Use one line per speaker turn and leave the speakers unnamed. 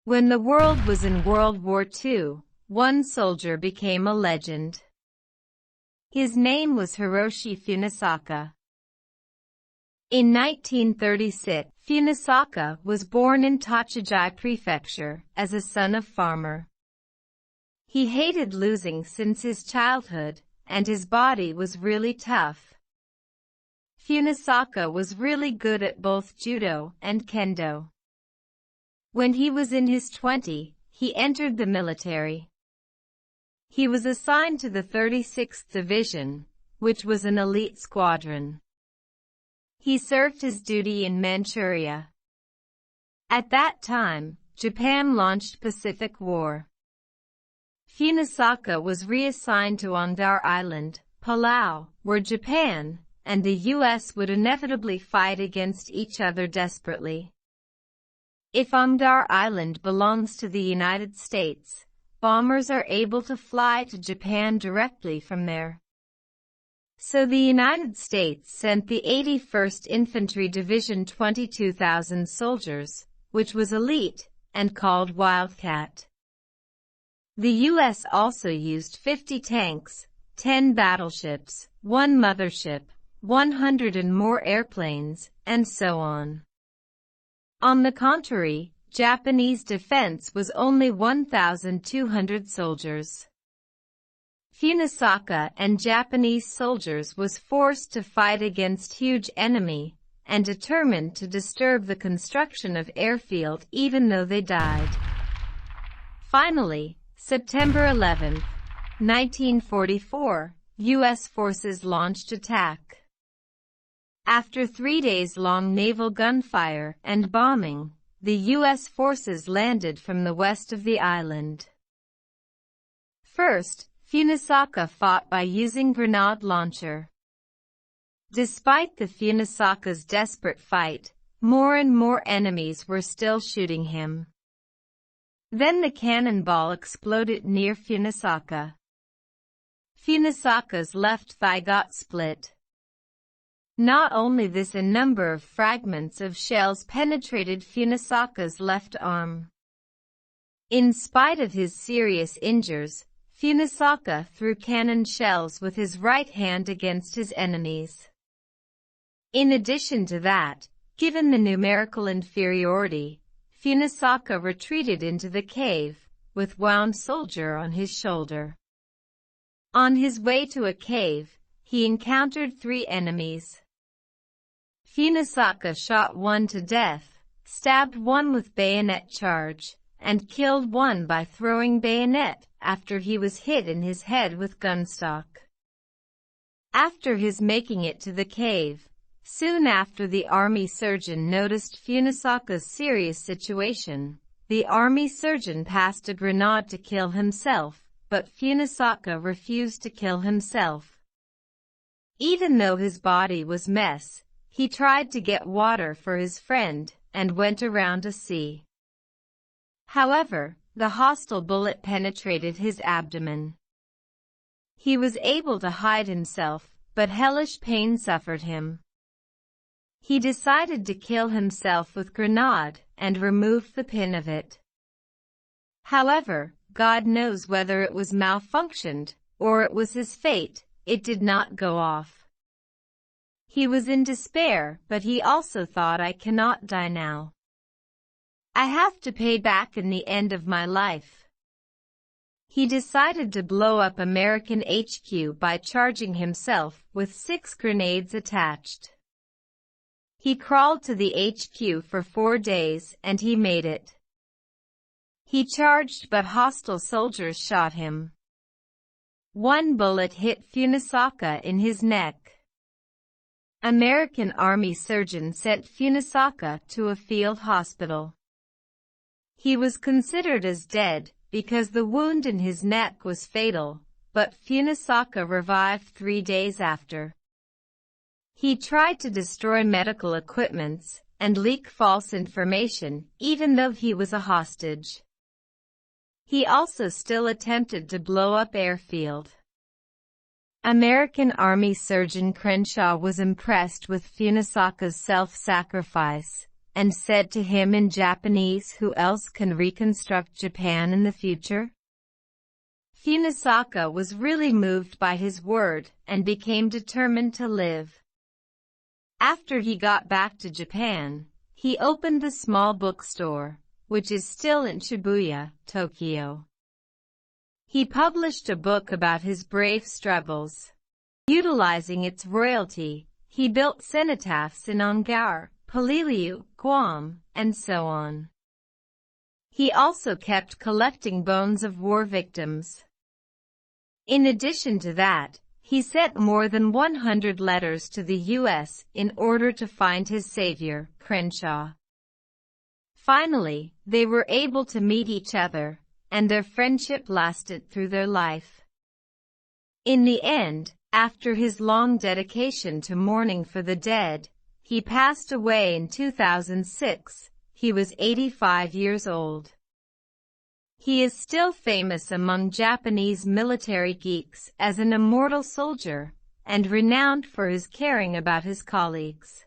When the world was in World War II, one soldier became a legend. His name was Hiroshi Funasaka. In 1936, Funasaka was born in Tochigi Prefecture as a son of farmer. He hated losing since his childhood, and his body was really tough. Funasaka was really good at both judo and kendo. When he was in his 20s, he entered the military. He was assigned to the 36th Division, which was an elite squadron. He served his duty in Manchuria. At that time, Japan launched Pacific War. Funasaka was reassigned to Angaur Island, Palau, where Japan and the U.S. would inevitably fight against each other desperately. If Angaur Island belongs to the United States, bombers are able to fly to Japan directly from there. So the United States sent the 81st Infantry Division 22,000 soldiers, which was elite, and called Wildcat. The U.S. also used 50 tanks, 10 battleships, 1 mothership, 100 and more airplanes, and so on. On the contrary, Japanese defense was only 1,200 soldiers. Funasaka and Japanese soldiers was forced to fight against huge enemy and determined to disturb the construction of airfield even though they died. Finally, September 11, 1944, U.S. forces launched attack. After 3 days-long naval gunfire and bombing, the U.S. forces landed from the west of the island. First, Funasaka fought by using grenade launcher. Despite the Funasaka's desperate fight, more and more enemies were still shooting him. Then the cannonball exploded near Funasaka. Funasaka's left thigh got split. Not only this, a number of fragments of shells penetrated Funasaka's left arm. In spite of his serious injuries, Funasaka threw cannon shells with his right hand against his enemies. In addition to that, given the numerical inferiority, Funasaka retreated into the cave, with wound soldier on his shoulder. On his way to a cave, he encountered 3 enemies. Funasaka shot one to death, stabbed one with bayonet charge, and killed one by throwing bayonet after he was hit in his head with gunstock. After his making it to the cave, soon after the army surgeon noticed Funasaka's serious situation, the army surgeon passed a grenade to kill himself, but Funasaka refused to kill himself. Even though his body was mess, he tried to get water for his friend and went around to see. However, the hostile bullet penetrated his abdomen. He was able to hide himself, but hellish pain suffered him. He decided to kill himself with grenade and removed the pin of it. However, God knows whether it was malfunctioned or it was his fate, it did not go off. He was in despair, but he also thought, I cannot die now. I have to pay back in the end of my life. He decided to blow up American HQ by charging himself with 6 grenades attached. He crawled to the HQ for 4 days and he made it. He charged, but hostile soldiers shot him. One bullet hit Funasaka in his neck. American Army surgeon sent Funasaka to a field hospital. He was considered as dead because the wound in his neck was fatal, but Funasaka revived 3 days after. He tried to destroy medical equipments and leak false information, even though he was a hostage. He also still attempted to blow up airfield. American Army surgeon Crenshaw was impressed with Funasaka's self-sacrifice and said to him in Japanese, "Who else can reconstruct Japan in the future?" Funasaka was really moved by his word and became determined to live. After he got back to Japan, he opened the small bookstore, which is still in Shibuya, Tokyo. He published a book about his brave struggles. Utilizing its royalty, he built cenotaphs in Angaur, Palau, Guam, and so on. He also kept collecting bones of war victims. In addition to that, he sent more than 100 letters to the U.S. in order to find his savior, Crenshaw. Finally, they were able to meet each other, and their friendship lasted through their life. In the end, after his long dedication to mourning for the dead, he passed away in 2006. He was 85 years old. He is still famous among Japanese military geeks as an immortal soldier, and renowned for his caring about his colleagues.